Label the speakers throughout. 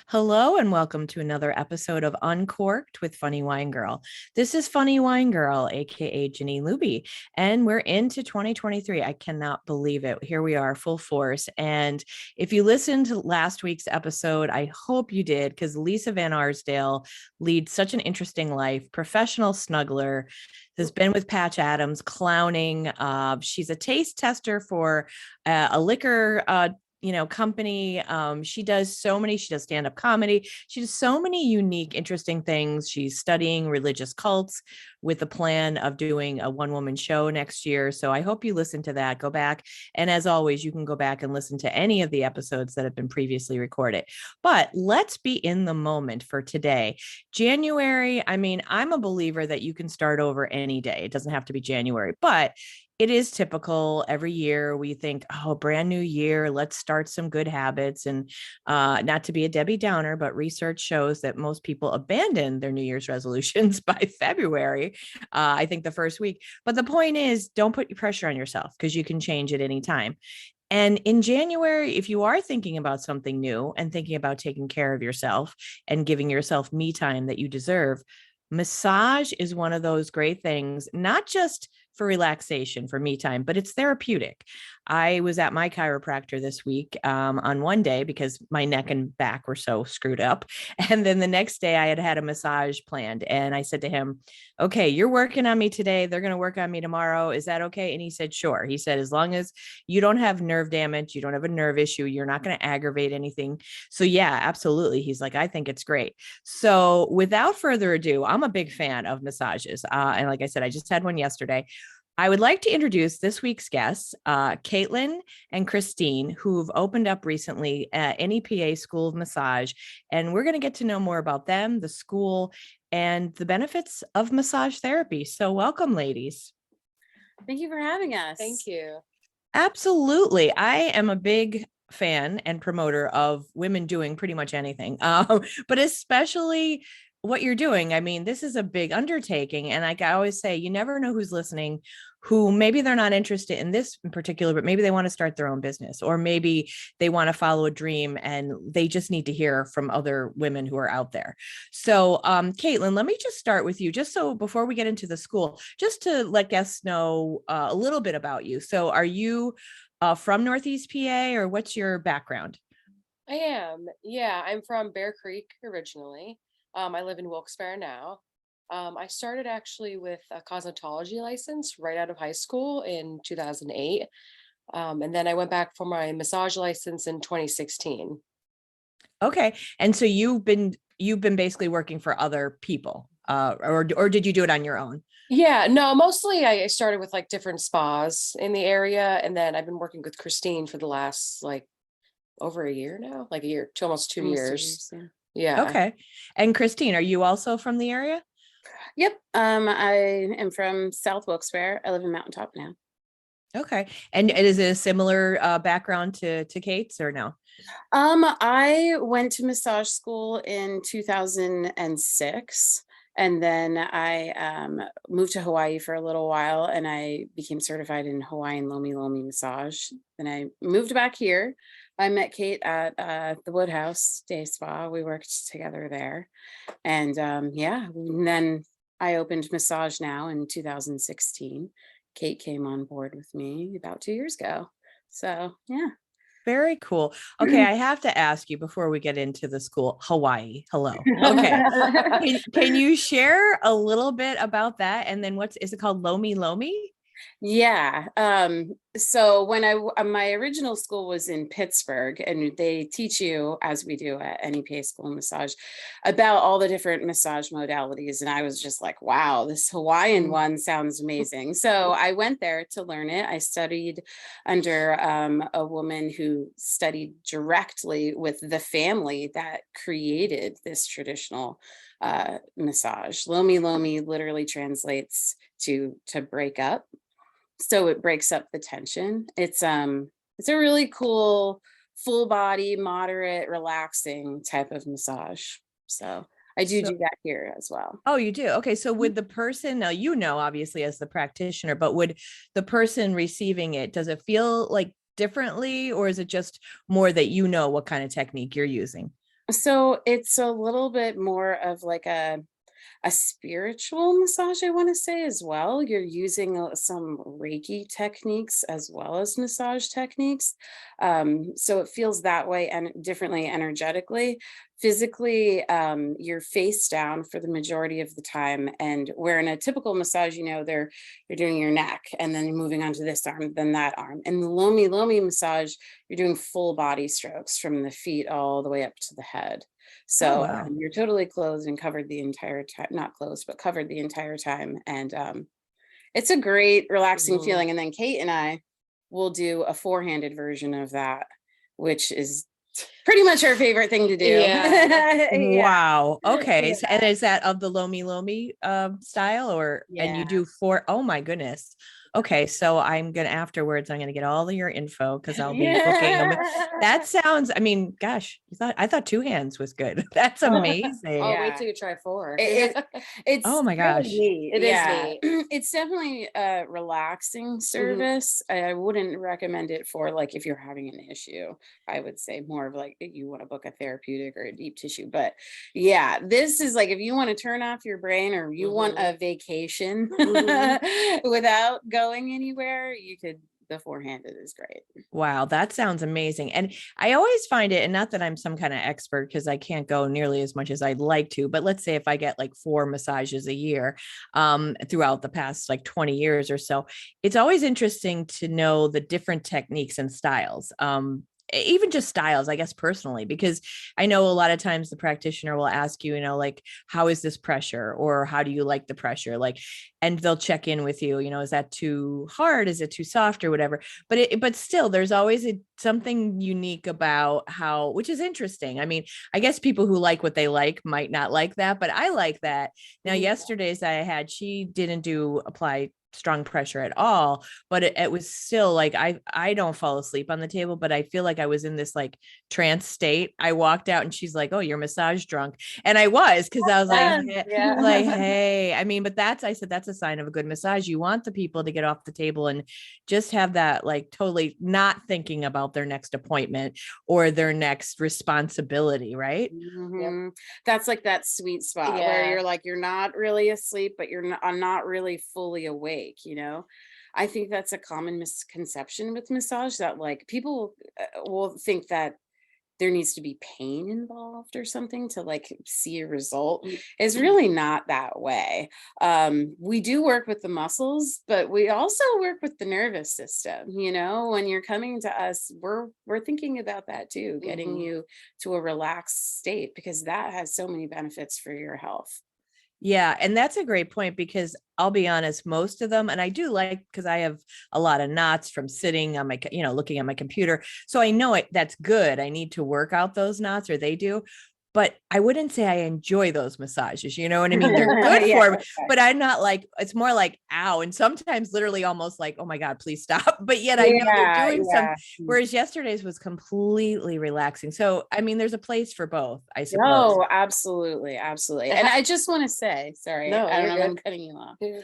Speaker 1: Hello and welcome to another episode of Uncorked with Funny Wine Girl. This is Funny Wine Girl, aka Janine Luby, and we're into 2023. I cannot believe it. Here we are, full force. And if you listened to last week's episode, I hope you did, because Lisa Van Arsdale leads such an interesting life, professional snuggler, has been with Patch Adams, clowning. She's a taste tester for a liquor company. She does stand-up comedy. She does so many unique, interesting things. She's studying religious cults with a plan of doing a one-woman show next year. So I hope you listen to that. Go back. And as always, you can go back and listen to any of the episodes that have been previously recorded. But let's be in the moment for today. January, I'm a believer that you can start over any day. It doesn't have to be January, but it is typical every year. We think, oh, brand new year, let's start some good habits. And not to be a Debbie Downer, but research shows that most people abandon their New Year's resolutions by February, I think the first week. But the point is, don't put pressure on yourself because you can change at any time. And in January, if you are thinking about something new and thinking about taking care of yourself and giving yourself me time that you deserve, massage is one of those great things, not just for relaxation, for me time, but it's therapeutic. I was at my chiropractor this week on one day because my neck and back were so screwed up. And then the next day I had a massage planned. And I said to him, okay, you're working on me today. They're going to work on me tomorrow. Is that okay? And he said, sure. He said, as long as you don't have nerve damage, you don't have a nerve issue, you're not going to aggravate anything. So yeah, absolutely. He's like, I think it's great. So without further ado, I'm a big fan of massages. And like I said, I just had one yesterday. I would like to introduce this week's guests, Caitlin and Christine, who've opened up recently at NEPA School of Massage. And we're going to get to know more about them, the school, and the benefits of massage therapy. So welcome, ladies.
Speaker 2: Thank you for having us.
Speaker 3: Thank you.
Speaker 1: Absolutely. I am a big fan and promoter of women doing pretty much anything, but especially what you're doing. I mean, this is a big undertaking. And like I always say, you never know who's listening, who maybe they're not interested in this in particular, but maybe they want to start their own business, or maybe they want to follow a dream and they just need to hear from other women who are out there. So, Caitlin, let me just start with you, just so before we get into the school, just to let guests know a little bit about you. So are you from Northeast PA, or what's your background?
Speaker 3: I am. Yeah, I'm from Bear Creek originally. I live in Wilkes-Barre now. I started actually with a cosmetology license right out of high school in 2008. And then I went back for my massage license in 2016.
Speaker 1: Okay. And so you've been basically working for other people, or did you do it on your own?
Speaker 3: Yeah, no, mostly I started with like different spas in the area, and then I've been working with Christine for the last like over a year now, like a year to almost 2 years.
Speaker 2: Yeah.
Speaker 3: Yeah.
Speaker 1: Okay. And Christine, are you also from the area?
Speaker 2: Yep. I am from South Wilkes-Barre. I live in Mountaintop now.
Speaker 1: Okay. And is it a similar background to Kate's, or no?
Speaker 2: I went to massage school in 2006. And then I moved to Hawaii for a little while, and I became certified in Hawaiian Lomi Lomi massage. Then I moved back here. I met Cait at the Woodhouse Day Spa. We worked together there. And and then I opened Massage Now in 2016. Cait came on board with me about 2 years ago. So, yeah.
Speaker 1: Very cool. Okay, I have to ask you before we get into the school, Hawaii. Hello. Okay. Can you share a little bit about that? And then is it called Lomi Lomi?
Speaker 2: Yeah. So when my original school was in Pittsburgh, and they teach you, as we do at NEPA School of Massage, about all the different massage modalities. And I was just like, wow, this Hawaiian one sounds amazing. So I went there to learn it. I studied under a woman who studied directly with the family that created this traditional massage. Lomi Lomi literally translates to break up. So it breaks up the tension. It's a really cool, full body, moderate, relaxing type of massage. So I do that here as well.
Speaker 1: Oh, you do? Okay. So would the person, now, obviously as the practitioner, but would the person receiving it, does it feel like differently, or is it just more that what kind of technique you're using?
Speaker 2: So it's a little bit more of like a spiritual massage, I want to say as well. You're using some Reiki techniques as well as massage techniques. So it feels that way and differently energetically. Physically, you're face down for the majority of the time. And where in a typical massage, you're doing your neck and then you're moving on to this arm, then that arm. And the Lomi Lomi massage, you're doing full body strokes from the feet all the way up to the head.
Speaker 1: Oh,
Speaker 2: So
Speaker 1: wow.
Speaker 2: you're totally clothed and covered the entire time, not closed, but covered the entire time. And it's a great relaxing
Speaker 3: Mhm.
Speaker 2: feeling. And then Kate and I will do a four-handed version of that, which is pretty much our favorite thing to do.
Speaker 3: Yeah.
Speaker 2: Yeah.
Speaker 1: Wow. Okay. So, and
Speaker 2: Yeah.
Speaker 1: is that of the Lomi Lomi style or, and you
Speaker 2: Yeah.
Speaker 1: do four? Oh my goodness. Okay. So I'm going to, afterwards, I'm going to get all of your info because I'll be booking them. That sounds, I mean, gosh, I thought two hands was good. That's
Speaker 3: Oh,
Speaker 1: amazing.
Speaker 3: wait
Speaker 2: Yeah.
Speaker 3: till you try 4.
Speaker 2: It's
Speaker 1: Oh my
Speaker 2: really
Speaker 1: gosh.
Speaker 2: neat.
Speaker 3: It is
Speaker 2: Yeah.
Speaker 3: neat.
Speaker 2: It's definitely a relaxing service. I wouldn't recommend it for like if you're having an issue. I would say more of like you want to book a therapeutic or a deep tissue. But yeah, this is like if you want to turn off your brain or you want a vacation
Speaker 3: Mhm.
Speaker 2: without going anywhere, the four-handed is great.
Speaker 1: Wow, that sounds amazing. And I always find it, and not that I'm some kind of expert because I can't go nearly as much as I'd like to, but let's say if I get like 4 massages a year throughout the past like 20 years or so, it's always interesting to know the different techniques and styles. Even just styles, I guess, personally, because I know a lot of times the practitioner will ask you, like, how is this pressure? Or how do you like the pressure? Like, and they'll check in with you, is that too hard? Is it too soft or whatever? But still there's always something unique about how, which is interesting. I mean, I guess people who like what they like might not like that, but I like that. Now,
Speaker 3: Mhm.
Speaker 1: yesterday's that I had, she didn't do apply strong pressure at all, but it was still like I don't fall asleep on the table, but I feel like I was in this like trance state. I walked out and she's like, oh, you're massage drunk. And I was, because I was like,
Speaker 2: Fun.
Speaker 1: like,
Speaker 3: Yeah.
Speaker 1: hey, I mean, but I said that's a sign of a good massage. You want the people to get off the table and just have that, like, totally not thinking about their next appointment or their next responsibility, right?
Speaker 3: Yep.
Speaker 2: That's like that sweet spot where
Speaker 3: Yeah.
Speaker 2: you're like, you're not really asleep, but I'm not really fully awake. I think that's a common misconception with massage that like people will think that there needs to be pain involved or something to like see a result. Is really not that way. We do work with the muscles, but we also work with the nervous system. When you're coming to us, we're thinking about that too, getting
Speaker 3: Mhm.
Speaker 2: you to a relaxed state because that has so many benefits for your health.
Speaker 1: Yeah, and that's a great point because I'll be honest, most of them, and I do like, because I have a lot of knots from sitting on my, looking at my computer. So I know that's good. I need to work out those knots, or they do. But I wouldn't say I enjoy those massages. You know what I mean? They're good
Speaker 2: Yeah.
Speaker 1: for me, but I'm not like, it's more like, ow. And sometimes literally almost like, oh my God, please stop. But yet I know they're
Speaker 2: Yeah.
Speaker 1: doing some,
Speaker 2: Yeah.
Speaker 1: whereas yesterday's was completely relaxing. So, I mean, there's a place for both, I suppose.
Speaker 2: No, absolutely, absolutely.
Speaker 3: And
Speaker 2: And I just want to say, sorry,
Speaker 3: No,
Speaker 2: I don't
Speaker 3: you're
Speaker 2: know if I'm
Speaker 3: good.
Speaker 2: cutting you off.
Speaker 3: Yeah.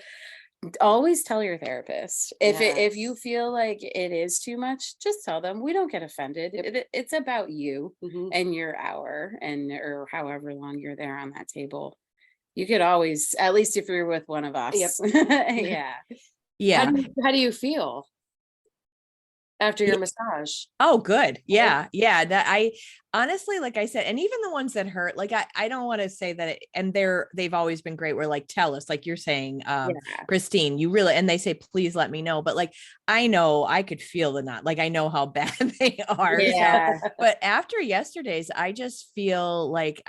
Speaker 2: Always tell your therapist if you
Speaker 3: Yes.
Speaker 2: feel like it is too much, just tell them. We don't get offended.
Speaker 3: Yep.
Speaker 2: It's about you
Speaker 3: Mhm.
Speaker 2: and your hour and or however long you're there on that table. You could always, at least if you're with one of
Speaker 3: Yep.
Speaker 2: us. Yeah.
Speaker 3: How
Speaker 1: Yeah.
Speaker 3: how do you feel after your massage?
Speaker 1: Oh, good.
Speaker 3: Right?
Speaker 1: Yeah. Yeah. That I honestly, like I said, and even the ones that hurt, like I don't want to say that and they've always been great. Where like, tell us, like you're saying,
Speaker 2: Yeah.
Speaker 1: Christine, you really, and they say, please let me know. But like, I know I could feel the knot, like I know how bad they are. So,
Speaker 2: Yeah.
Speaker 1: but after yesterday's, I just feel like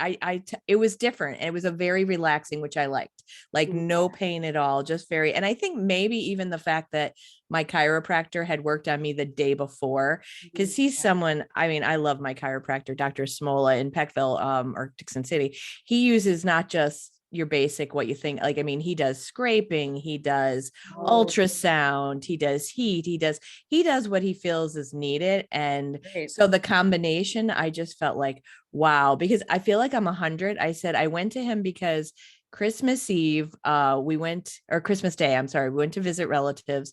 Speaker 1: it was different. It was a very relaxing, which I liked, like
Speaker 3: Mhm.
Speaker 1: no pain at all, just very, and I think maybe even the fact that my chiropractor had worked on me the day before, because he's someone, I mean, I love my chiropractor, Dr. Smola in Peckville, or Dixon City. He uses not just your basic, what you think, like, I mean, he does scraping, he does
Speaker 3: Oh,
Speaker 1: ultrasound, he does heat, he does what he feels is needed. And
Speaker 2: Great.
Speaker 1: so the combination, I just felt like, wow, because I feel like I'm 100. I said, I went to him because Christmas Eve, or Christmas Day, I'm sorry, we went to visit relatives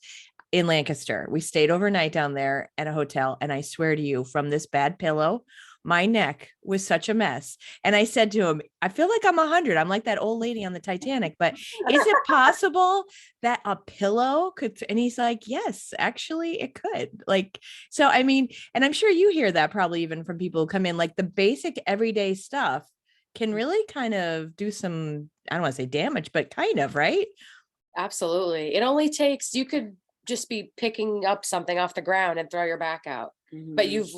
Speaker 1: in Lancaster. We stayed overnight down there at a hotel. And I swear to you, from this bad pillow, my neck was such a mess. And I said to him, I feel like I'm 100. I'm like that old lady on the Titanic, but is it possible that a pillow could, and he's like, yes, actually it could. Like, so, I mean, and I'm sure you hear that probably even from people who come in, like the basic everyday stuff can really kind of do some, I don't want to say damage, but kind of, right?
Speaker 3: Absolutely. It only takes, you could just be picking up something off the ground and throw your back out. But you've,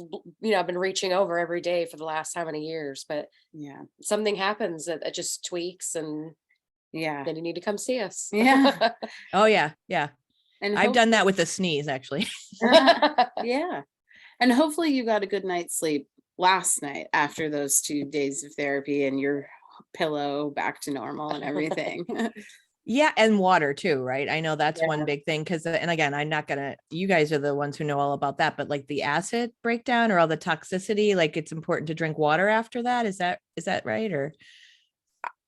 Speaker 3: been reaching over every day for the last how many years, but
Speaker 2: yeah,
Speaker 3: something happens that just tweaks, and
Speaker 2: yeah,
Speaker 3: then you need to come see us.
Speaker 2: yeah.
Speaker 1: Oh yeah. Yeah.
Speaker 2: And
Speaker 1: I've done that with a sneeze actually.
Speaker 2: yeah. And hopefully you got a good night's sleep last night after those 2 days of therapy and your pillow back to normal and everything.
Speaker 1: Yeah, and water too, right? I know that's
Speaker 2: Yeah.
Speaker 1: one big thing because, and again, I'm not gonna, you guys are the ones who know all about that, but like the acid breakdown or all the toxicity, like it's important to drink water after that. Is that right? Or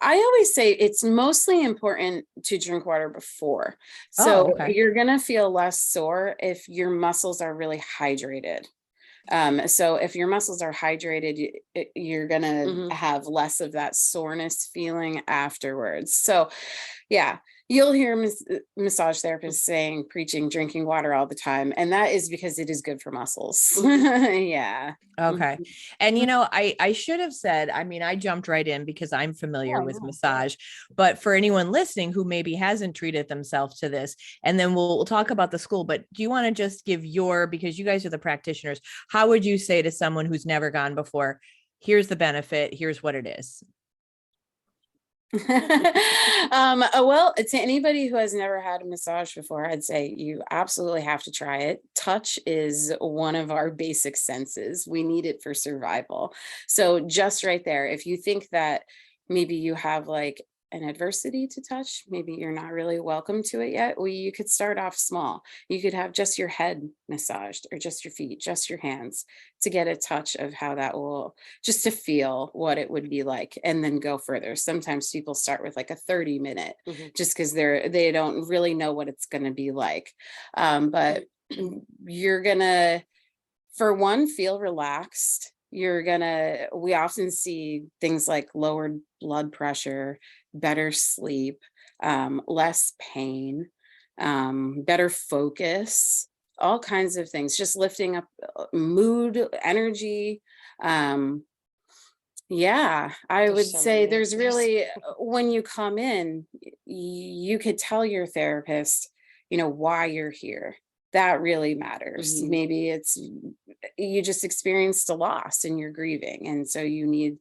Speaker 2: I always say it's mostly important to drink water before. So
Speaker 1: okay.
Speaker 2: you're going to feel less sore if your muscles are really hydrated. So if your muscles are hydrated, you're going to have less of that soreness feeling afterwards. So yeah, you'll hear massage therapists saying, preaching, drinking water all the time. And that is because it is good for muscles. Yeah.
Speaker 1: Okay. And I should have said, I mean, I jumped right in because I'm familiar with massage, but for anyone listening who maybe hasn't treated themselves to this, and then we'll talk about the school, but do you want to just give because you guys are the practitioners, how would you say to someone who's never gone before, here's the benefit, here's what it is?
Speaker 2: Well, to anybody who has never had a massage before, I'd say you absolutely have to try it. Touch is one of our basic senses. We need it for survival. So just right there, if you think that maybe you have like an adversity to touch, maybe you're not really welcome to it yet, well, you could start off small. You could have just your head massaged or just your feet, just your hands, to get a touch of how that will, just to feel what it would be like, and then go further. Sometimes people start with like a 30-minute just because they don't really know what it's going to be like. But you're gonna, for one, feel relaxed. We often see things like lowered blood pressure, better sleep, less pain, better focus, all kinds of things, just lifting up mood, energy. Yeah, I would say there's really, when you come in, you could tell your therapist, why you're here. That really matters. Maybe it's you just experienced a loss and you're grieving, and so you need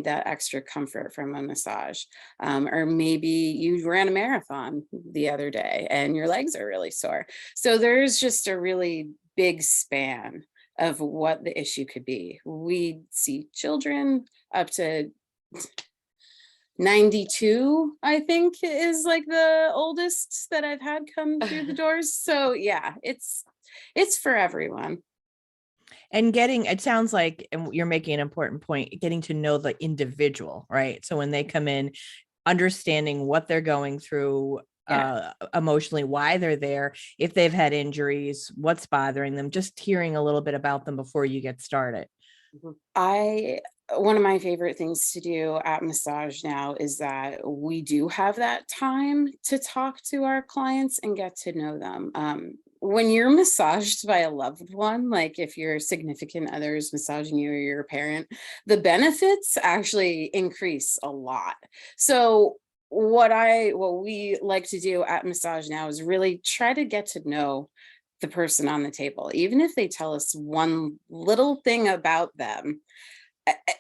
Speaker 2: that extra comfort from a massage. Or maybe you ran a marathon the other day and your legs are really sore. So there's just a really big span of what the issue could be. We see children up to 92, I think, is like the oldest that I've had come through the doors. So yeah, it's for everyone.
Speaker 1: And it sounds like, and you're making an important point, getting to know the individual, right? So when they come in, understanding what they're going through, emotionally, why they're there, if they've had injuries, what's bothering them, just hearing a little bit about them before you get started.
Speaker 2: One of my favorite things to do at massage now is that we do have that time to talk to our clients and get to know them. When you're massaged by a loved one, like if your significant other is massaging you or you're a parent, the benefits actually increase a lot. So what we like to do at Massage Now is really try to get to know the person on the table. Even if they tell us one little thing about them,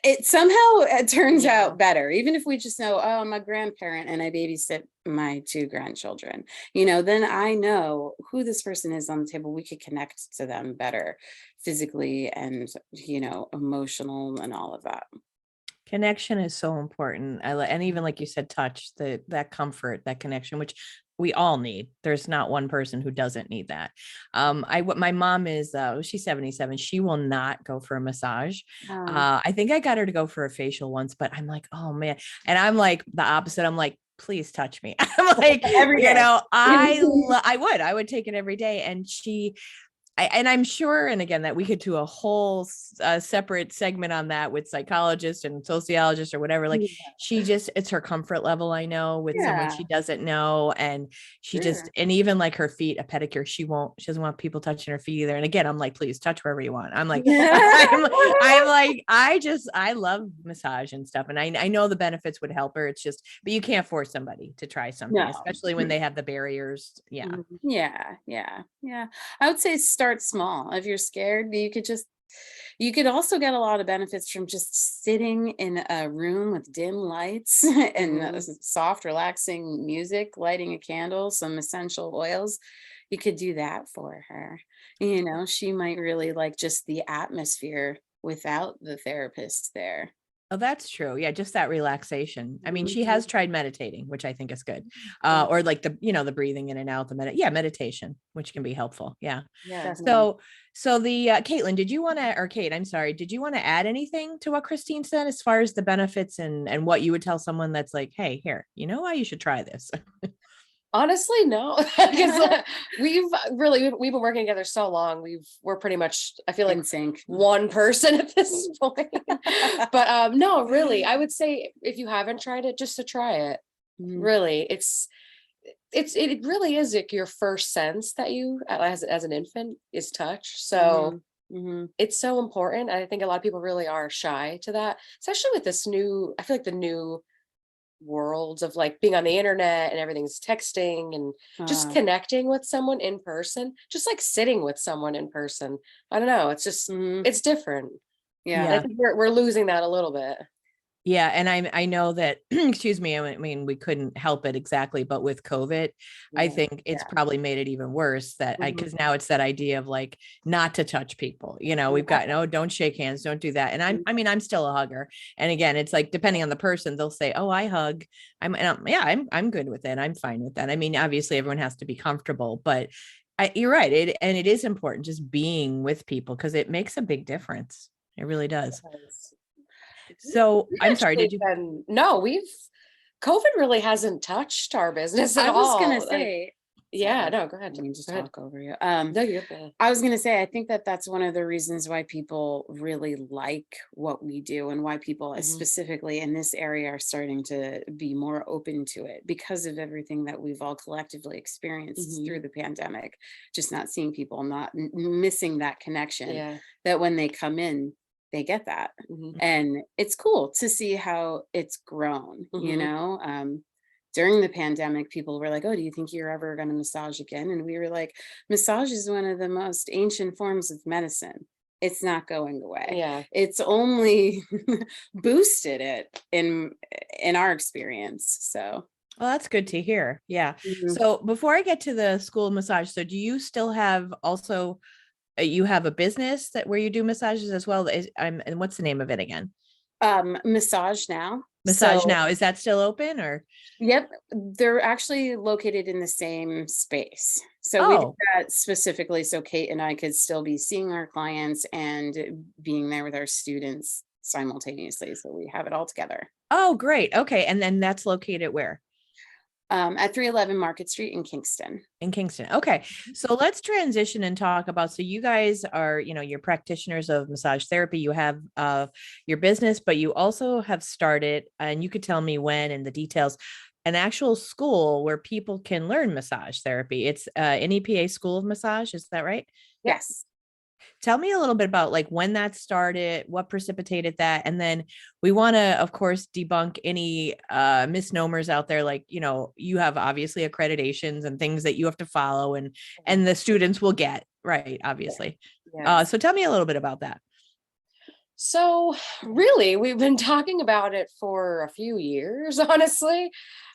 Speaker 2: it somehow turns out better. Even if we just know, oh, I'm a grandparent and I babysit my 2 grandchildren, then I know who this person is on the table. We could connect to them better physically and, emotional and all of that.
Speaker 1: Connection is so important. And even like you said, touch, that comfort, that connection, which we all need. There's not one person who doesn't need that. My mom is, she's 77. She will not go for a massage. I think I got her to go for a facial once, but I'm like, oh man. And I'm like the opposite. I'm like, please touch me. I'm like,
Speaker 2: every day.
Speaker 1: I would take it every day. And and I'm sure, and again, that we could do a whole separate segment on that with psychologists and sociologists or whatever. Like it's her comfort level, I know, with someone
Speaker 2: Yeah,
Speaker 1: she doesn't know. And she just,
Speaker 2: sure.
Speaker 1: and even like her feet, a pedicure, she doesn't want people touching her feet either. And again, I'm like, please touch wherever you want. I'm like, I'm like, I love massage and stuff. And I know the benefits would help her. It's just, but you can't force somebody to try something,
Speaker 2: No.
Speaker 1: especially when they have the barriers. Yeah.
Speaker 2: Yeah. I would say start small. If you're scared, you could also get a lot of benefits from just sitting in a room with dim lights and soft, relaxing music, lighting a candle, some essential oils. You could do that for her. You know, she might really like just the atmosphere without the therapist there.
Speaker 1: Oh, that's true. Yeah, just that relaxation. I mean, she
Speaker 2: Mhm.
Speaker 1: has tried meditating, which I think is good.
Speaker 3: Yeah.
Speaker 1: Or like the breathing in and out, meditation, which can be helpful. Yeah.
Speaker 3: Yeah.
Speaker 2: Definitely.
Speaker 1: So the Caitlin, Kate, I'm sorry, did you want to add anything to what Christine said as far as the benefits and what you would tell someone that's like, hey, here, you know why you should try this?
Speaker 3: Honestly, no, because we've been working together so long. We're pretty much, I feel like,
Speaker 2: In sync.
Speaker 3: one person at this point. But no, really, I would say if you haven't tried it, just to try it.
Speaker 2: Mhm.
Speaker 3: Really, it really is like your first sense that you as an infant is touch. So
Speaker 2: Mhm.
Speaker 3: it's so important. I think a lot of people really are shy to that, especially with this new, I feel like the new worlds of like being on the internet and everything's texting and just
Speaker 2: Uh,
Speaker 3: connecting with someone in person, just like sitting with someone in person. I don't know. It's just,
Speaker 2: mhm.
Speaker 3: it's different.
Speaker 2: Yeah.
Speaker 3: And I think we're losing that a little bit.
Speaker 1: Yeah, and I know that, excuse me, I mean, we couldn't help it exactly, but with COVID, I
Speaker 3: Yeah.
Speaker 1: think it's
Speaker 2: Yeah.
Speaker 1: probably made it even worse that
Speaker 2: Mhm.
Speaker 1: because now it's that idea of like not to touch people. We've got no, don't shake hands, don't do that. And I mean, I'm still a hugger. And again, it's like depending on the person, they'll say, "Oh, I hug." I'm good with it. I'm fine with that. I mean, obviously everyone has to be comfortable, but you're right. It is important just being with people because it makes a big difference. It really does. So
Speaker 3: We've
Speaker 1: I'm sorry,
Speaker 3: actually
Speaker 1: did you?
Speaker 3: been, no, COVID really hasn't touched our business at
Speaker 2: I was gonna
Speaker 3: all. Like,
Speaker 2: say,
Speaker 3: yeah,
Speaker 2: sorry,
Speaker 3: no, go
Speaker 2: I
Speaker 3: ahead.
Speaker 2: didn't mean to
Speaker 3: Go ahead.
Speaker 2: talk over you.
Speaker 3: No, you're good.
Speaker 2: I was gonna say, I think that that's one of the reasons why people really like what we do and why people, specifically in this area, are starting to be more open to it because of everything that we've all collectively experienced through the pandemic. Just not seeing people, not missing that connection.
Speaker 3: Yeah.
Speaker 2: That when they come in, they get that,
Speaker 3: Mhm.
Speaker 2: and it's cool to see how it's grown. During the pandemic, people were like, "Oh, do you think you're ever going to massage again?" And we were like, "Massage is one of the most ancient forms of medicine. It's not going away.
Speaker 3: Yeah.
Speaker 2: It's only boosted it in our experience." So,
Speaker 1: Well, that's good to hear. Yeah.
Speaker 2: mhm.
Speaker 1: So before I get to the school of massage, so do you still have also you have a business that where you do massages as well? And what's the name of it again?
Speaker 2: Massage now.
Speaker 1: Massage
Speaker 2: So,
Speaker 1: Now. Is that still open or?
Speaker 2: yep, they're actually located in the same space. So we did
Speaker 1: Oh,
Speaker 2: that specifically so Kate and I could still be seeing our clients and being there with our students simultaneously. So we have it all together.
Speaker 1: oh, great. Okay. And then that's located where?
Speaker 2: At 311 Market Street in Kingston.
Speaker 1: In Kingston. Okay. So let's transition and talk about, so you guys are, you're practitioners of massage therapy. You have your business, but you also have started, and you could tell me when and the details, an actual school where people can learn massage therapy. It's NEPA School of Massage. Is that right?
Speaker 2: Yes.
Speaker 1: Tell me a little bit about like when that started, what precipitated that, and then we want to, of course, debunk any misnomers out there. Like, you have obviously accreditations and things that you have to follow, and the students will get right, obviously.
Speaker 3: Yeah.
Speaker 1: So tell me a little bit about that.
Speaker 3: So really, we've been talking about it for a few years, honestly.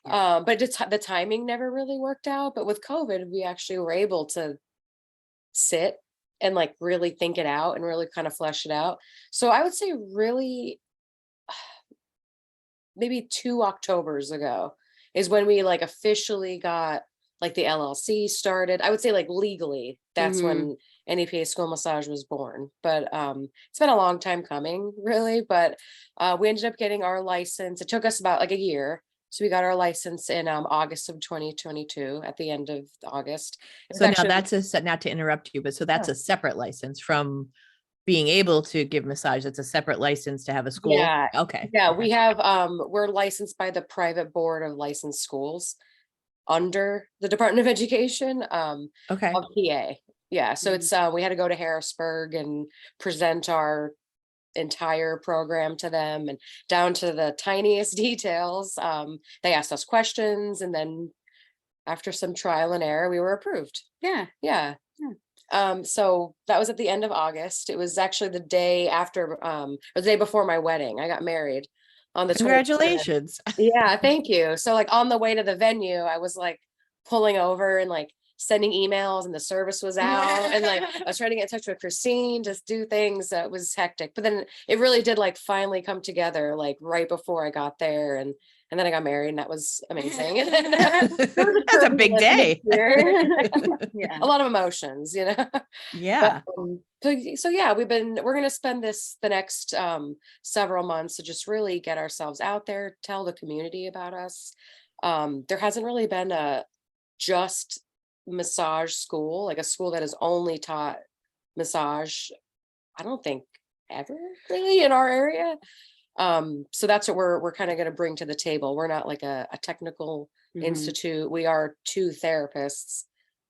Speaker 3: But the timing never really worked out. But with COVID, we actually were able to sit and like really think it out and really kind of flesh it out. So I would say really maybe 2 Octobers ago is when we like officially got like the LLC started. I would say like legally, that's
Speaker 2: Mhm.
Speaker 3: when NEPA School Massage was born. But it's been a long time coming, really. But we ended up getting our license. It took us about like a year So we got our license in August of 2022, at the end of August. It was
Speaker 1: So now
Speaker 3: actually-
Speaker 1: that's not to interrupt you, but so that's
Speaker 3: Yeah.
Speaker 1: a separate license from being able to give massage. It's a separate license to have a school.
Speaker 3: Yeah,
Speaker 1: Okay.
Speaker 3: yeah,
Speaker 1: Okay.
Speaker 3: we have we're licensed by the private board of licensed schools under the Department of Education
Speaker 1: Okay.
Speaker 3: of PA. Yeah, so it's we had to go to Harrisburg and present our entire program to them, and down to the tiniest details. They asked us questions, and then after some trial and error, we were approved.
Speaker 2: Yeah.
Speaker 3: Yeah.
Speaker 2: Yeah.
Speaker 3: So that was at the end of August. It was actually the day after, or the day before my wedding. I got married on the 27th.
Speaker 1: Congratulations.
Speaker 3: Yeah, thank you. So like on the way to the venue, I was like pulling over and like sending emails, and the service was out, and like I was trying to get in touch with Christine, just do things. That was hectic, but then it really did like finally come together like right before I got there, and then I got married, and that was amazing.
Speaker 1: That's a big day.
Speaker 2: Yeah.
Speaker 3: A lot of emotions, you know.
Speaker 1: Yeah.
Speaker 3: So yeah, we're gonna spend the next several months to just really get ourselves out there, tell the community about us. There hasn't really been a just massage school, like a school that has only taught massage, I don't think ever really in our area. So that's what we're kind of going to bring to the table. We're not like a technical institute. We are two therapists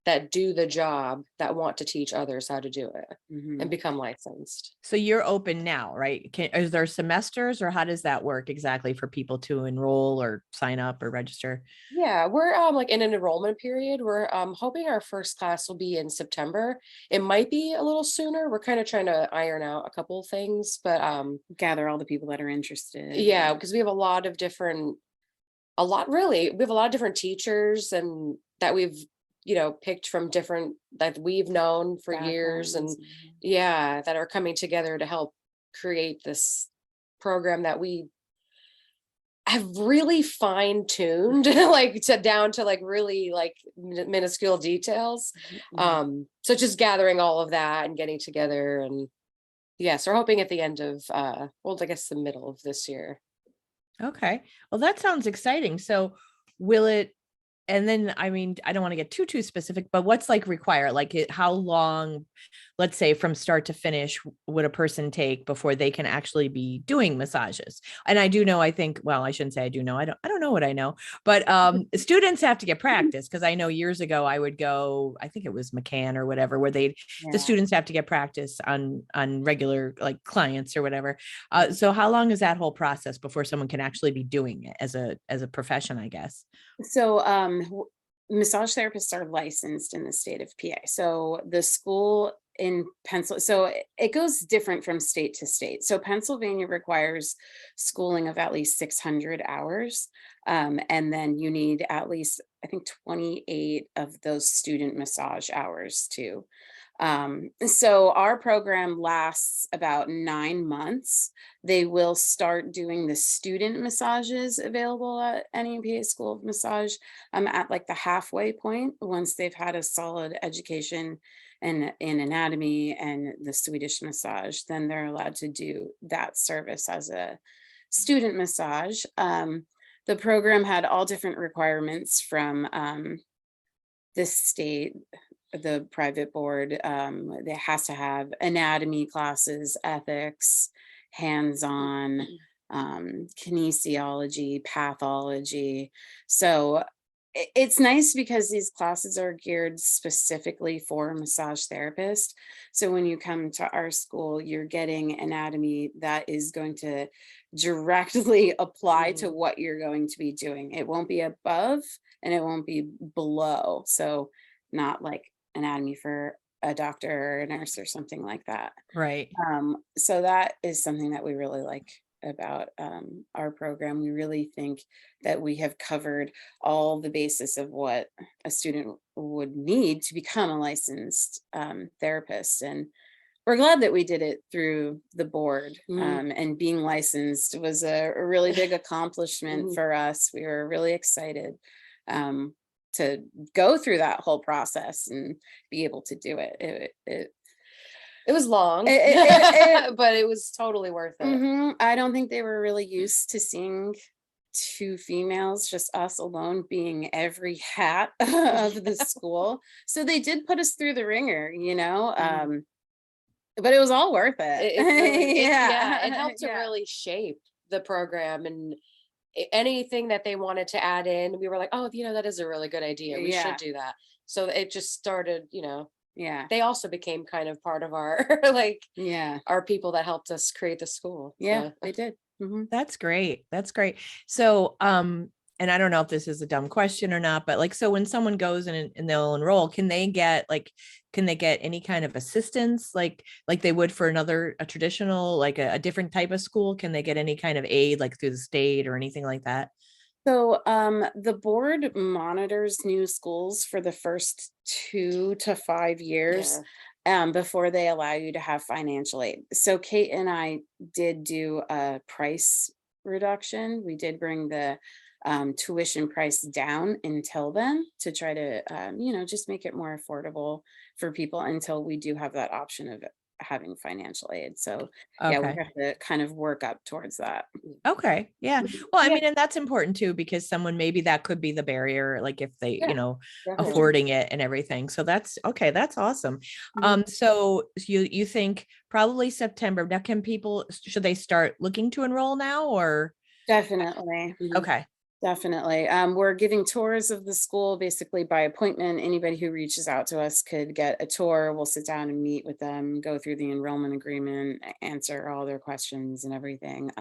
Speaker 3: that do the job, that want to teach others how to do it and become licensed.
Speaker 1: So you're open now, right? Is there semesters, or how does that work exactly for people to enroll or sign up or register?
Speaker 3: Yeah, we're like in an enrollment period. We're hoping our first class will be in September. It might be a little sooner. We're kind of trying to iron out a couple of things, but
Speaker 2: Gather all the people that are interested.
Speaker 3: yeah, because we have a lot of different teachers, and that we've picked from different, that we've known for years, and yeah, that are coming together to help create this program that we have really fine-tuned like down to like really like minuscule details. So just gathering all of that and getting together, and yes, we're hoping at the end of well, I guess the middle of this year.
Speaker 1: Okay. Well, that sounds exciting. So will it, and then, I mean, I don't want to get too specific, but what's like required? Like how long, let's say from start to finish, would a person take before they can actually be doing massages? And I do know, I think, well, I shouldn't say I do know. I don't know what I know, but students have to get practice, because I know years ago I would go, I think it was McCann or whatever, where the students have to get practice on regular like clients or whatever. So how long is that whole process before someone can actually be doing it as a profession, I guess?
Speaker 2: So massage therapists are licensed in the state of PA. So the school in Pennsylvania, so it goes different from state to state. So Pennsylvania requires schooling of at least 600 hours. And then you need at least, I think, 28 of those student massage hours too. So our program lasts about 9 months. They will start doing the student massages available at NEPA School of Massage at like the halfway point, once they've had a solid education in anatomy and the Swedish massage, then they're allowed to do that service as a student massage. The program had all different requirements from this state, the private board. It has to have anatomy classes, ethics, hands-on, kinesiology, pathology. So it's nice because these classes are geared specifically for a massage therapist. So when you come to our school, you're getting anatomy that is going to directly apply to what you're going to be doing. It won't be above and it won't be below. So not like anatomy for a doctor or a nurse or something like that.
Speaker 1: Right.
Speaker 2: So that is something that we really like about our program. We really think that we have covered all the basis of what a student would need to become a licensed therapist. And we're glad that we did it through the board. And being licensed was a really big accomplishment for us. We were really excited to go through that whole process and be able to do it.
Speaker 3: It was long, but it was totally worth it.
Speaker 2: I don't think they were really used to seeing 2 females, just us alone being every hat of the school. So they did put us through the ringer,
Speaker 3: Mhm.
Speaker 2: but it was all worth it.
Speaker 3: It really,
Speaker 2: Yeah.
Speaker 3: it helped to
Speaker 2: Yeah.
Speaker 3: really shape the program, and anything that they wanted to add in, we were like, oh, that is a really good idea. We should
Speaker 2: Yeah.
Speaker 3: do that. So it just started,
Speaker 2: Yeah.
Speaker 3: they also became kind of part of our like
Speaker 2: Yeah.
Speaker 3: our people that helped us create the school.
Speaker 2: Yeah,
Speaker 3: So
Speaker 2: they did.
Speaker 1: That's great. That's great. So, and I don't know if this is a dumb question or not, but like, so when someone goes and they'll enroll, can they get any kind of assistance like they would for a traditional, like a different type of school? Can they get any kind of aid like through the state or anything like that?
Speaker 2: So, the board monitors new schools for the first 2 to 5 years,
Speaker 3: yeah.
Speaker 2: before they allow you to have financial aid. So Kate and I did do a price reduction. We did bring the tuition price down until then to try to, just make it more affordable for people until we do have that option of having financial aid. So, yeah, we
Speaker 1: Okay.
Speaker 2: have to kind of work up towards that.
Speaker 1: Okay. Yeah. Well, I
Speaker 2: Yeah,
Speaker 1: mean, and that's important too, because someone maybe that could be the barrier, like if they,
Speaker 2: yeah, for
Speaker 3: Definitely.
Speaker 2: sure.
Speaker 1: affording it and everything. So that's okay. That's awesome.
Speaker 2: Mhm.
Speaker 1: So you think probably September. Now, should they start looking to enroll now or
Speaker 2: Definitely.
Speaker 3: Mhm.
Speaker 1: okay.
Speaker 2: Definitely. We're giving tours of the school basically by appointment. Anybody who reaches out to us could get a tour. We'll sit down and meet with them, go through the enrollment agreement, answer all their questions and everything.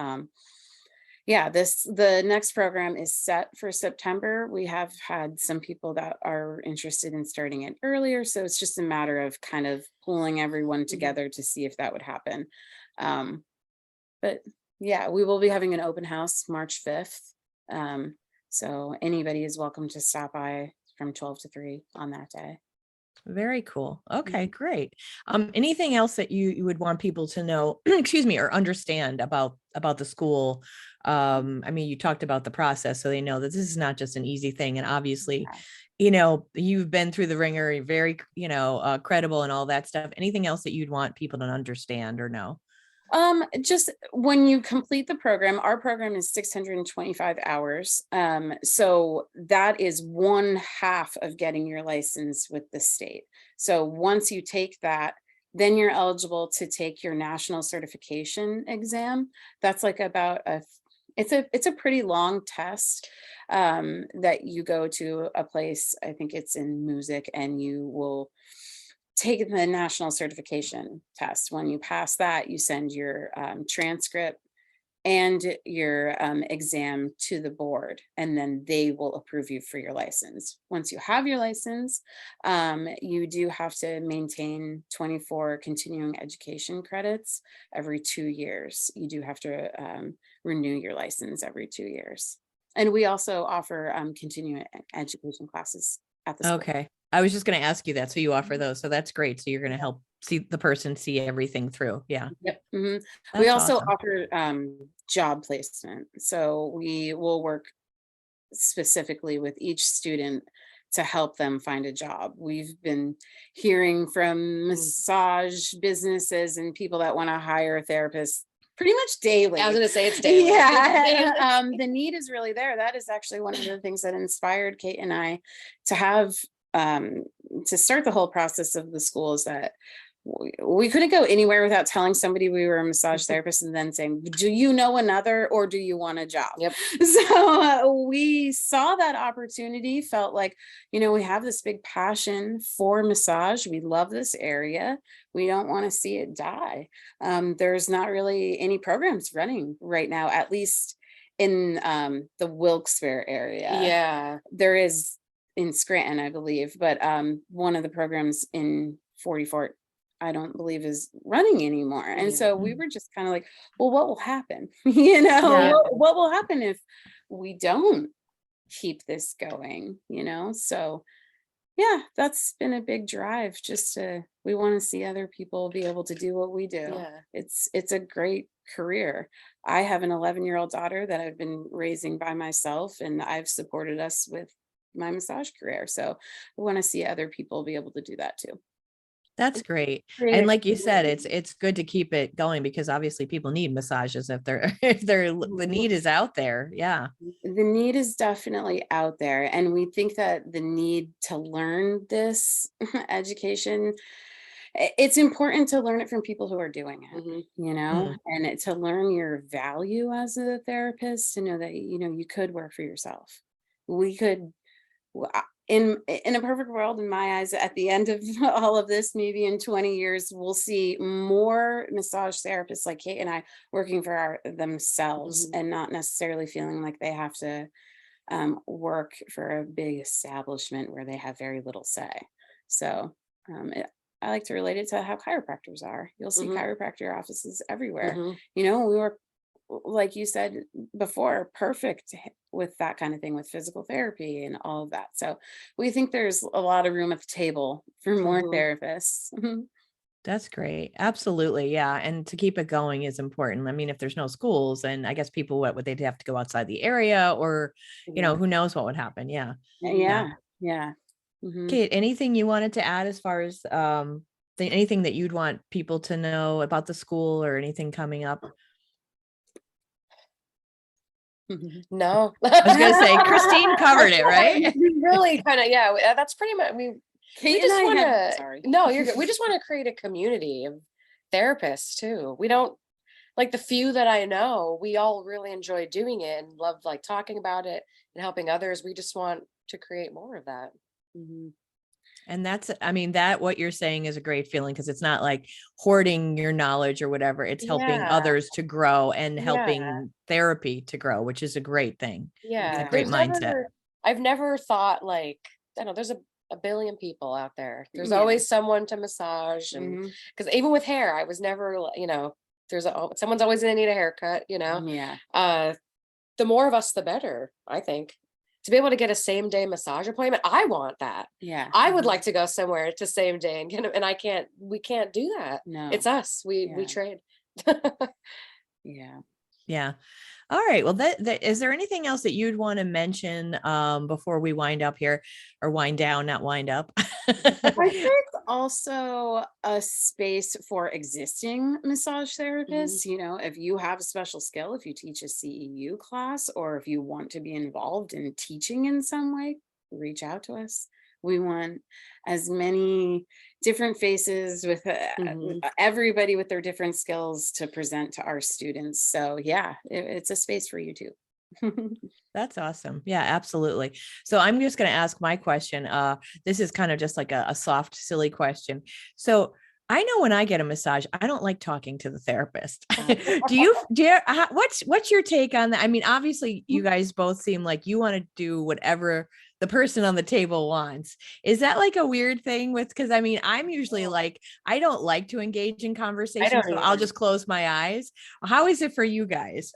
Speaker 2: Yeah, the next program is set for September. We have had some people that are interested in starting it earlier, so it's just a matter of kind of pulling everyone
Speaker 3: Mhm.
Speaker 2: together to see if that would happen. Um, but yeah, we will be having an open house March 5th. Um, so anybody is welcome to stop by from 12 to 3 on that day.
Speaker 1: Very cool. Okay,
Speaker 2: Mhm.
Speaker 1: great. Anything else that you would want people to know, excuse me, or understand about the school? I mean, you talked about the process, so they know that this is not just an easy thing. And obviously, you've been through the ringer, you're very, credible and all that stuff. Anything else that you'd want people to understand or know?
Speaker 2: Just when you complete the program, our program is 625 hours. So that is one half of getting your license with the state. So once you take that, then you're eligible to take your national certification exam. That's like about it's a pretty long test that you go to a place, I think it's in music, and you will take the national certification test. When you pass that, you send your transcript and your exam to the board, and then they will approve you for your license. Once you have your license, you do have to maintain 24 continuing education credits every 2 years. You do have to renew your license every 2 years. And we also offer continuing education classes at the school.
Speaker 1: Okay. I was just going to ask you that. So you offer
Speaker 2: Mhm.
Speaker 1: those. So that's great. So you're going to help see the person see everything through. Yeah.
Speaker 2: Yep. We
Speaker 1: That's
Speaker 2: also
Speaker 1: awesome.
Speaker 2: offer job placement. So we will work specifically with each student to help them find a job. We've been hearing from
Speaker 3: Mm.
Speaker 2: massage businesses and people that want to hire a therapist pretty much
Speaker 3: I was
Speaker 2: daily.
Speaker 3: gonna say it's daily.
Speaker 2: Yeah,
Speaker 3: Daily.
Speaker 2: the need is really there. That is actually one of the things that inspired Kate and I to have um, to start the whole process of the school is that we couldn't go anywhere without telling somebody we were a massage therapist and then saying, do you know another or do you want a job?
Speaker 3: Yep.
Speaker 2: So we saw that opportunity, felt like, we have this big passion for massage. We love this area. We don't want to see it die. There's not really any programs running right now, at least in the Wilkes-Barre area.
Speaker 3: Yeah.
Speaker 2: There is in Scranton, I believe, but one of the programs in 44 I don't believe is running anymore. And
Speaker 3: Yeah.
Speaker 2: so we
Speaker 1: Mhm.
Speaker 2: were just kind of like, well, what will happen?
Speaker 1: Yeah.
Speaker 2: What will happen if we don't keep this going, So yeah, that's been a big drive we want to see other people be able to do what we do.
Speaker 3: Yeah.
Speaker 2: It's a great career. I have an 11-year-old daughter that I've been raising by myself, and I've supported us with my massage career. So I want to see other people be able to do that too.
Speaker 1: That's great.
Speaker 2: Create
Speaker 1: And
Speaker 2: a
Speaker 1: like you said,
Speaker 2: community.
Speaker 1: it's good to keep it going because obviously people need massages if they're if the need is out there. Yeah.
Speaker 2: The need is definitely out there, and we think that the need to learn this education, it's important to learn it from people who are doing it,
Speaker 3: Mhm.
Speaker 1: Mm.
Speaker 2: and to learn your value as a therapist, to know that you could work for yourself. We could in a perfect world, in my eyes, at the end of all of this, maybe in 20 years, we'll see more massage therapists like Kate and I working for themselves,
Speaker 3: Mhm.
Speaker 2: and not necessarily feeling like they have to work for a big establishment where they have very little say. So I like to relate it to how chiropractors are. You'll see
Speaker 3: Mhm.
Speaker 2: chiropractor offices everywhere.
Speaker 3: Mhm.
Speaker 2: We work, like you said before, perfect with that kind of thing, with physical therapy and all of that. So we think there's a lot of room at the table for more
Speaker 3: Mhm.
Speaker 2: therapists.
Speaker 1: That's great. Absolutely. Yeah. And to keep it going is important. I mean, if there's no schools, and I guess people, what would they'd have to go outside the area or,
Speaker 2: Yeah.
Speaker 1: who knows what would happen. Yeah.
Speaker 3: Mhm.
Speaker 1: Yeah.
Speaker 2: Yeah. Mhm.
Speaker 1: Kate, anything you wanted to add as far as anything that you'd want people to know about the school or anything coming up?
Speaker 3: No.
Speaker 1: I was gonna say Christine covered it, right?
Speaker 3: We really kind of, yeah, that's pretty much, we
Speaker 2: Kate and
Speaker 3: just
Speaker 2: I
Speaker 3: want
Speaker 2: had,
Speaker 3: to,
Speaker 2: sorry.
Speaker 3: no, you're good. We just want to create a community of therapists too. We don't, like the few that I know, we all really enjoy doing it and love like talking about it and helping others. We just want to create more of that.
Speaker 2: Mhm.
Speaker 1: And that's, I mean, that what you're saying is a great feeling because it's not like hoarding your knowledge or whatever. It's helping
Speaker 3: Yeah.
Speaker 1: others to grow and
Speaker 3: Yeah.
Speaker 1: helping therapy to grow, which is a great thing. It's a
Speaker 3: Yeah.
Speaker 1: great mindset.
Speaker 3: I've never thought like, I don't know, there's a billion people out there. There's
Speaker 2: Yeah.
Speaker 3: always someone to massage. And
Speaker 2: Mhm.
Speaker 3: because even with hair, I was never, someone's always gonna need a haircut.
Speaker 2: Yeah.
Speaker 3: The more of us, the better, I think. To be able to get a same day massage appointment, I want that.
Speaker 2: Yeah.
Speaker 3: I would like to go somewhere to same day and and we can't do that.
Speaker 2: No.
Speaker 3: It's us. We
Speaker 2: Yeah.
Speaker 3: trade.
Speaker 2: Yeah.
Speaker 1: Yeah. All right. Well, that is there anything else that you'd want to mention before we wind up here or wind down, not wind up?
Speaker 2: I think also a space for existing massage therapists. If you have a special skill, if you teach a CEU class, or if you want to be involved in teaching in some way, reach out to us. We want as many different faces with
Speaker 3: Mhm.
Speaker 2: everybody with their different skills to present to our students. So yeah, it's a space for you too.
Speaker 1: That's awesome. Yeah, absolutely. So I'm just going to ask my question. This is kind of just like a soft, silly question. So I know when I get a massage, I don't like talking to the therapist. What's your take on that? I mean, obviously you guys both seem like you want to do whatever the person on the table wants. Is that like a weird thing because I mean, I'm usually like, I don't like to engage in
Speaker 3: I
Speaker 1: conversation,
Speaker 3: don't
Speaker 1: so I'll
Speaker 3: either.
Speaker 1: just close my eyes. How is it for you guys?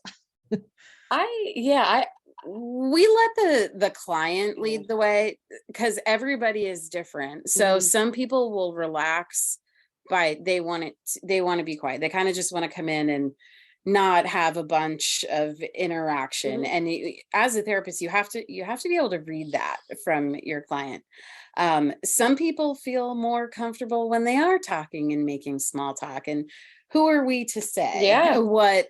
Speaker 2: I we let the client lead the way, because everybody is different. So
Speaker 3: Mhm.
Speaker 2: some people will relax by they want to be quiet. They kind of just want to come in and not have a bunch of interaction.
Speaker 3: Mhm.
Speaker 2: And as a therapist, you have to be able to read that from your client. Some people feel more comfortable when they are talking and making small talk, and who are we to say
Speaker 3: Yeah.
Speaker 2: what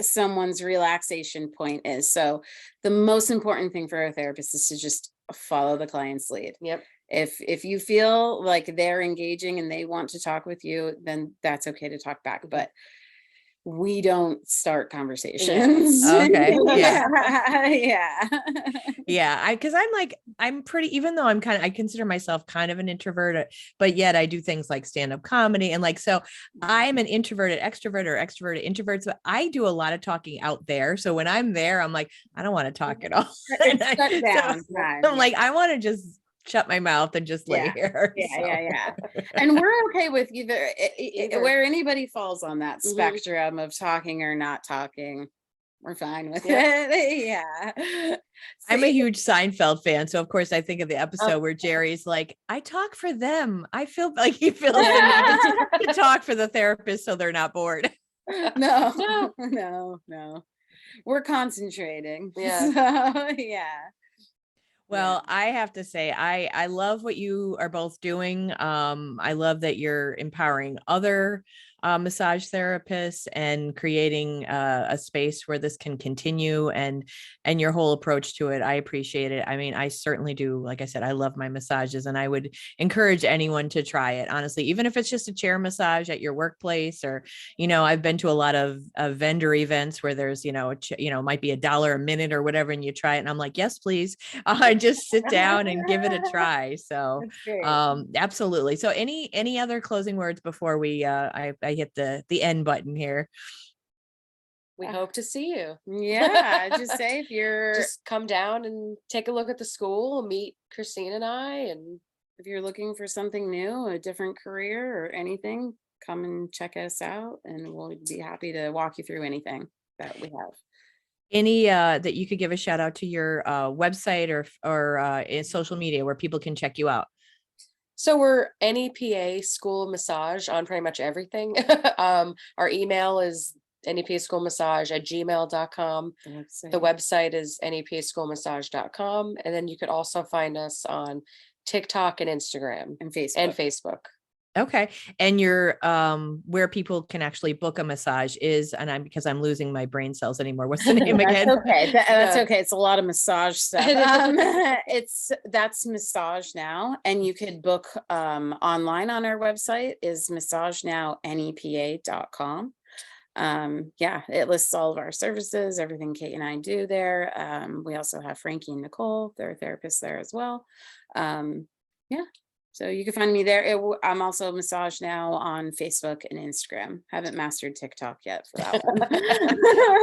Speaker 2: someone's relaxation point is? So the most important thing for a therapist is to just follow the client's lead.
Speaker 3: Yep.
Speaker 2: If you feel like they're engaging and they want to talk with you, then that's okay to talk back. But we don't start conversations.
Speaker 1: Okay. Yeah.
Speaker 2: Yeah.
Speaker 1: Yeah. Because I'm pretty, even though I consider myself kind of an introvert, but yet I do things like stand up comedy. And so I'm an introverted extrovert or extroverted introvert. So I do a lot of talking out there. So when I'm there, I'm like, I don't want to talk at all.
Speaker 2: It's shut down
Speaker 1: So
Speaker 2: time.
Speaker 1: I'm like, I want to just shut my mouth and just lay
Speaker 2: Yeah.
Speaker 1: here.
Speaker 2: Yeah. And we're okay with either
Speaker 3: Either.
Speaker 2: where anybody falls on that
Speaker 3: Mhm.
Speaker 2: spectrum of talking or not talking. We're fine with
Speaker 3: Yep.
Speaker 2: it. Yeah.
Speaker 1: I'm a
Speaker 2: See,
Speaker 1: huge Seinfeld fan. So of course I think of the
Speaker 3: Oh.
Speaker 1: episode where Jerry's like, I talk for them. I feel like he feels the need to talk for the therapist so they're not bored.
Speaker 2: no, no. We're concentrating.
Speaker 3: Yeah.
Speaker 2: So, yeah.
Speaker 1: Well, I have to say, I love what you are both doing. I love that you're empowering other massage therapists and creating a space where this can continue, and your whole approach to it. I appreciate it. I mean, I certainly do. Like I said, I love my massages, and I would encourage anyone to try it. Honestly, even if it's just a chair massage at your workplace, or I've been to a lot of vendor events where there's might be $1 a minute or whatever, and you try it, and I'm like, yes, please. Just sit down and give it a try. So
Speaker 2: That's great.
Speaker 1: absolutely. So any other closing words before we I hit the end button here?
Speaker 3: We hope to see you.
Speaker 2: Yeah, just say if you're
Speaker 3: Just come down and take a look at the school, meet Christine and I, and
Speaker 2: if you're looking for something new, a different career or anything, come and check us out, and we'll be happy to walk you through anything that we have.
Speaker 1: Any that you could give a shout out to your website or in social media where people can check you out?
Speaker 3: so we're NEPA School of Massage on pretty much everything. Our email is nepaschoolmassage@gmail.com. The website is nepaschoolmassage.com. And then you could also find us on TikTok and Instagram
Speaker 2: And Facebook.
Speaker 3: and Facebook.
Speaker 1: Okay. And your where people can actually book a massage is, and because I'm losing my brain cells anymore. What's the name again?
Speaker 2: That's okay. That's
Speaker 3: Yeah.
Speaker 2: okay. It's a lot of massage stuff. That's Massage Now, and you could book online on our website is massagenow.nepa.com. Yeah, it lists all of our services, everything Cait and I do there. We also have Frankie and Nicole, they're therapists there as well. Yeah, so you can find me there. I'm also Massage Now on Facebook and Instagram. Haven't mastered TikTok yet for that one.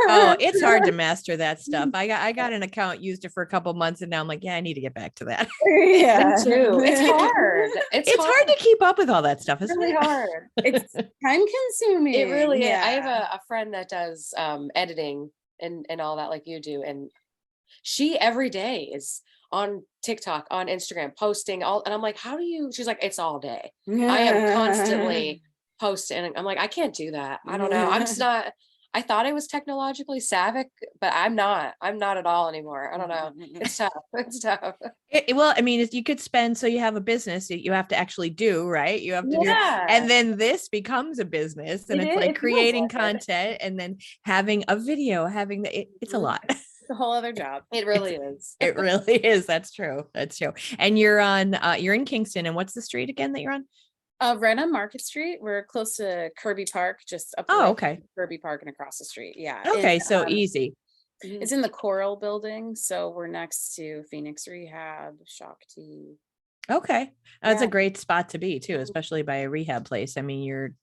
Speaker 1: Oh, it's hard to master that stuff. I got an account, used it for a couple months, and now I'm like, yeah, I need to get back to that.
Speaker 2: Yeah,
Speaker 3: Me too. It's hard.
Speaker 1: It's hard to keep up with all that stuff,
Speaker 3: It's
Speaker 1: isn't
Speaker 3: really
Speaker 1: it?
Speaker 3: hard.
Speaker 2: it's time consuming.
Speaker 3: It really is.
Speaker 2: Yeah.
Speaker 3: I have a friend that does editing and all that like you do. And she every day is on TikTok, on Instagram, posting all, and I'm like, how do you, she's like, it's all day. I am constantly posting. And I'm like, I can't do that. I don't know. I'm just not, I thought I was technologically savvy, but I'm not at all anymore. I don't know. It's tough. It's tough.
Speaker 1: Well, I mean, you could spend, so you have a business that you have to actually do, right? You have to do,
Speaker 2: Yeah.
Speaker 1: and then this becomes a business, and it's like
Speaker 2: It feels
Speaker 1: creating
Speaker 2: like it.
Speaker 1: content, and then having a video, it's a lot.
Speaker 2: It's a whole other job.
Speaker 3: It really is.
Speaker 1: It really is. That's true. That's true. And you're in Kingston, and what's the street again that you're on?
Speaker 2: Right on Market Street. We're close to Kirby Park, just up the
Speaker 1: Oh,
Speaker 2: road
Speaker 1: okay.
Speaker 2: from Kirby Park and across the street. Yeah.
Speaker 1: Okay,
Speaker 2: And,
Speaker 1: so easy.
Speaker 2: it's in the Coral building, so we're next to Phoenix Rehab, Shakti.
Speaker 1: Okay. That's
Speaker 2: Yeah.
Speaker 1: a great spot to be too, especially by a rehab place. I mean, you're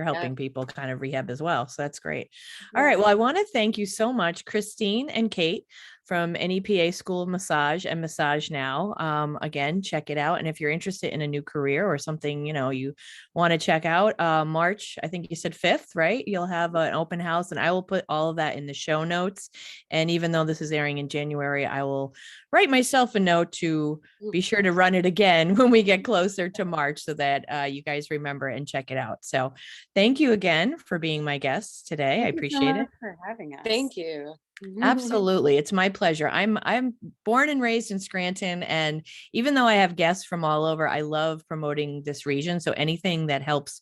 Speaker 1: helping people kind of rehab as well. So that's great. All right. Well, I want to thank you so much, Christine and Cait from NEPA School of Massage and Massage Now. Again, check it out. And if you're interested in a new career or something, you want to check out, March, I think you said 5th, right? You'll have an open house, and I will put all of that in the show notes. And even though this is airing in January, I will write myself a note to be sure to run it again when we get closer to March, so that you guys remember and check it out. So thank you again for being my guest today. I appreciate it.
Speaker 2: For having us.
Speaker 3: Thank you.
Speaker 1: Absolutely. It's my pleasure. I'm born and raised in Scranton, and even though I have guests from all over, I love promoting this region. So anything that helps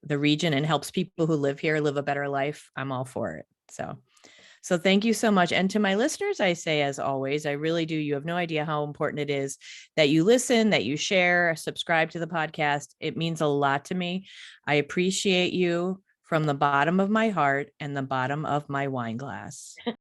Speaker 1: the region and helps people who live here live a better life, I'm all for it. So thank you so much. And to my listeners, I say, as always, I really do. You have no idea how important it is that you listen, that you share, subscribe to the podcast. It means a lot to me. I appreciate you from the bottom of my heart and the bottom of my wine glass.